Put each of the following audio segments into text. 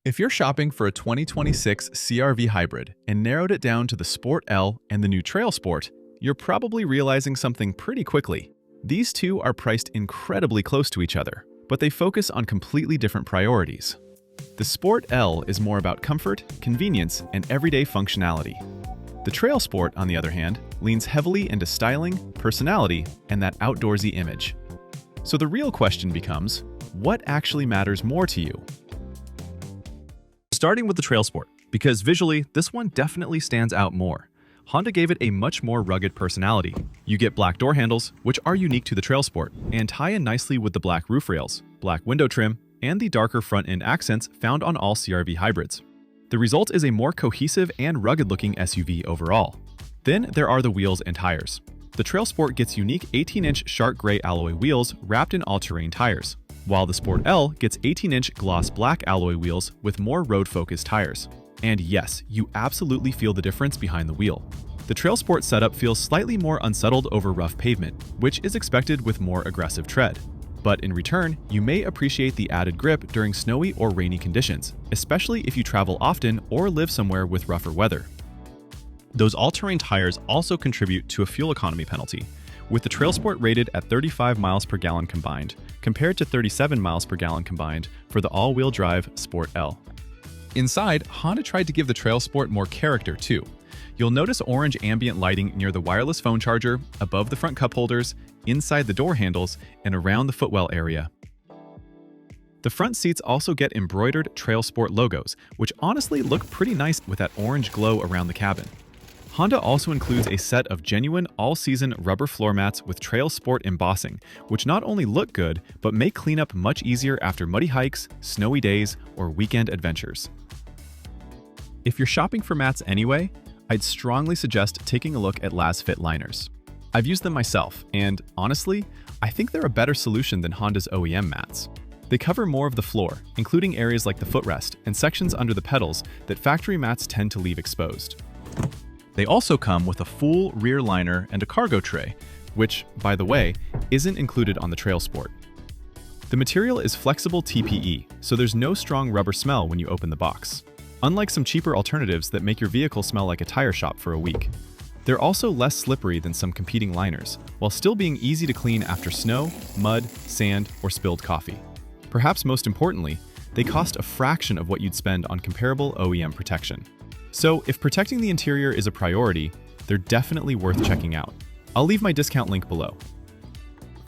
If you're shopping for a 2026 CR-V Hybrid and narrowed it down to the Sport L and the new TrailSport, you're probably realizing something pretty quickly. These two are priced incredibly close to each other, but they focus on completely different priorities. The Sport L is more about comfort, convenience, and everyday functionality. The TrailSport, on the other hand, leans heavily into styling, personality, and that outdoorsy image. So the real question becomes, what actually matters more to you? Starting with the TrailSport, because visually, this one definitely stands out more. Honda gave it a much more rugged personality. You get black door handles, which are unique to the TrailSport, and tie in nicely with the black roof rails, black window trim, and the darker front-end accents found on all CR-V hybrids. The result is a more cohesive and rugged-looking SUV overall. Then there are the wheels and tires. The TrailSport gets unique 18-inch shark gray alloy wheels wrapped in all-terrain tires, while the Sport L gets 18-inch gloss black alloy wheels with more road-focused tires. And yes, you absolutely feel the difference behind the wheel. The TrailSport setup feels slightly more unsettled over rough pavement, which is expected with more aggressive tread. But in return, you may appreciate the added grip during snowy or rainy conditions, especially if you travel often or live somewhere with rougher weather. Those all-terrain tires also contribute to a fuel economy penalty, with the TrailSport rated at 35 miles per gallon combined, compared to 37 miles per gallon combined for the all-wheel drive Sport L. Inside, Honda tried to give the TrailSport more character too. You'll notice orange ambient lighting near the wireless phone charger, above the front cup holders, inside the door handles, and around the footwell area. The front seats also get embroidered TrailSport logos, which honestly look pretty nice with that orange glow around the cabin. Honda also includes a set of genuine all-season rubber floor mats with TrailSport embossing, which not only look good, but make cleanup much easier after muddy hikes, snowy days, or weekend adventures. If you're shopping for mats anyway, I'd strongly suggest taking a look at Lasfitliners. I've used them myself, and honestly, I think they're a better solution than Honda's OEM mats. They cover more of the floor, including areas like the footrest and sections under the pedals that factory mats tend to leave exposed. They also come with a full rear liner and a cargo tray, which, by the way, isn't included on the TrailSport. The material is flexible TPE, so there's no strong rubber smell when you open the box, unlike some cheaper alternatives that make your vehicle smell like a tire shop for a week. They're also less slippery than some competing liners, while still being easy to clean after snow, mud, sand, or spilled coffee. Perhaps most importantly, they cost a fraction of what you'd spend on comparable OEM protection. So if protecting the interior is a priority, they're definitely worth checking out. I'll leave my discount link below.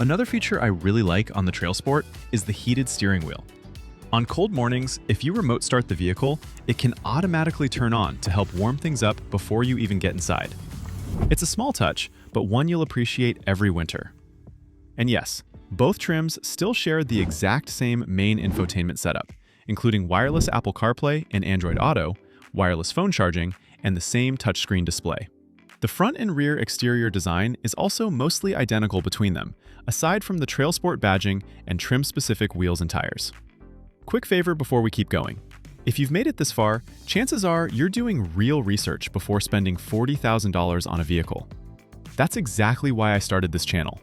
Another feature I really like on the TrailSport is the heated steering wheel. On cold mornings, if you remote start the vehicle, it can automatically turn on to help warm things up before you even get inside. It's a small touch, but one you'll appreciate every winter. And yes, both trims still share the exact same main infotainment setup, including wireless Apple CarPlay and Android Auto, wireless phone charging, and the same touchscreen display. The front and rear exterior design is also mostly identical between them, aside from the TrailSport badging and trim-specific wheels and tires. Quick favor before we keep going. If you've made it this far, chances are you're doing real research before spending $40,000 on a vehicle. That's exactly why I started this channel.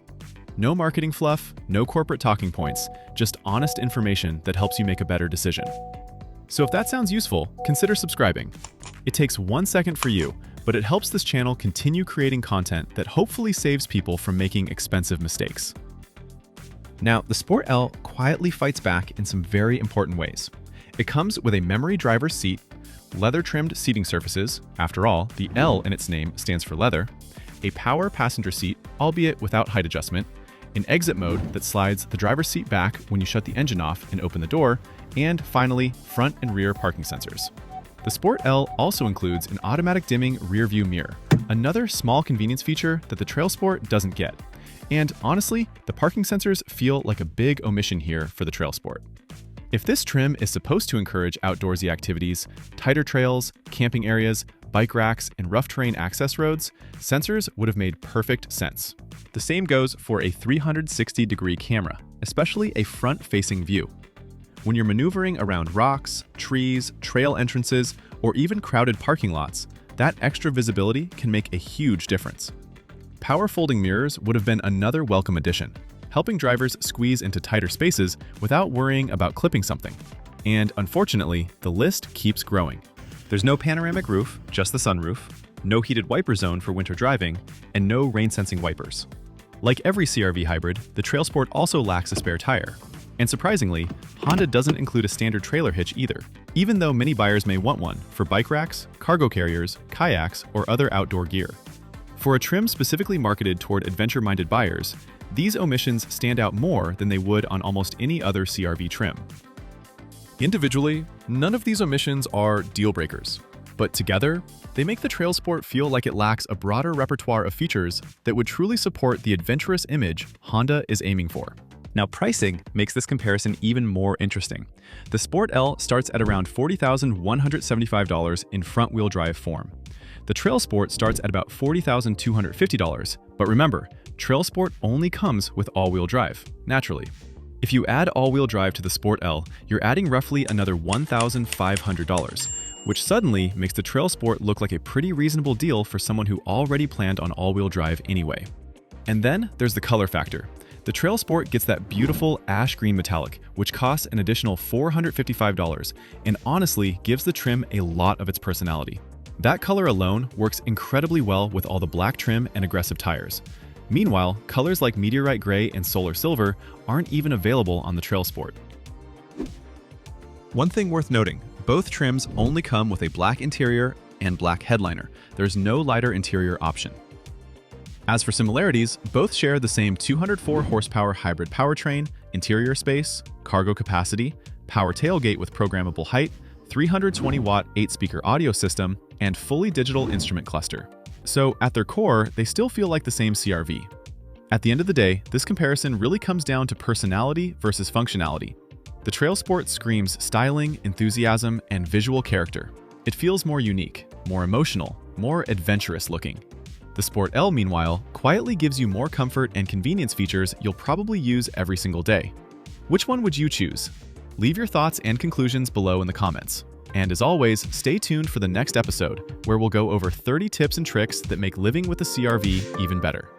No marketing fluff, no corporate talking points, just honest information that helps you make a better decision. So if that sounds useful, consider subscribing. It takes 1 second for you, but it helps this channel continue creating content that hopefully saves people from making expensive mistakes. Now, the Sport L quietly fights back in some very important ways. It comes with a memory driver's seat, leather-trimmed seating surfaces, after all, the L in its name stands for leather, a power passenger seat, albeit without height adjustment, an exit mode that slides the driver's seat back when you shut the engine off and open the door, and finally, front and rear parking sensors. The Sport L also includes an automatic dimming rear view mirror, another small convenience feature that the TrailSport doesn't get. And honestly, the parking sensors feel like a big omission here for the TrailSport. If this trim is supposed to encourage outdoorsy activities, tighter trails, camping areas, bike racks, and rough terrain access roads, sensors would have made perfect sense. The same goes for a 360-degree camera, especially a front-facing view. When you're maneuvering around rocks, trees, trail entrances, or even crowded parking lots, that extra visibility can make a huge difference. Power folding mirrors would have been another welcome addition, helping drivers squeeze into tighter spaces without worrying about clipping something. And unfortunately, the list keeps growing. There's no panoramic roof, just the sunroof, no heated wiper zone for winter driving, and no rain-sensing wipers. Like every CR-V hybrid, the TrailSport also lacks a spare tire. And surprisingly, Honda doesn't include a standard trailer hitch either, even though many buyers may want one for bike racks, cargo carriers, kayaks, or other outdoor gear. For a trim specifically marketed toward adventure-minded buyers, these omissions stand out more than they would on almost any other CR-V trim. Individually, none of these omissions are deal breakers, but together, they make the TrailSport feel like it lacks a broader repertoire of features that would truly support the adventurous image Honda is aiming for. Now, pricing makes this comparison even more interesting. The Sport L starts at around $40,175 in front-wheel drive form. The TrailSport starts at about $40,250, but remember, TrailSport only comes with all-wheel drive, naturally. If you add all-wheel drive to the Sport L, you're adding roughly another $1,500, which suddenly makes the TrailSport look like a pretty reasonable deal for someone who already planned on all-wheel drive anyway. And then there's the color factor. The TrailSport gets that beautiful ash green metallic, which costs an additional $455 and honestly gives the trim a lot of its personality. That color alone works incredibly well with all the black trim and aggressive tires. Meanwhile, colors like meteorite gray and solar silver aren't even available on the TrailSport. One thing worth noting, both trims only come with a black interior and black headliner. There's no lighter interior option. As for similarities, both share the same 204 horsepower hybrid powertrain, interior space, cargo capacity, power tailgate with programmable height, 320-watt 8-speaker audio system, and fully digital instrument cluster. So at their core, they still feel like the same CR-V. At the end of the day, this comparison really comes down to personality versus functionality. The TrailSport screams styling, enthusiasm, and visual character. It feels more unique, more emotional, more adventurous looking. The Sport L, meanwhile, quietly gives you more comfort and convenience features you'll probably use every single day. Which one would you choose? Leave your thoughts and conclusions below in the comments. And as always, stay tuned for the next episode, where we'll go over 30 tips and tricks that make living with the CR-V even better.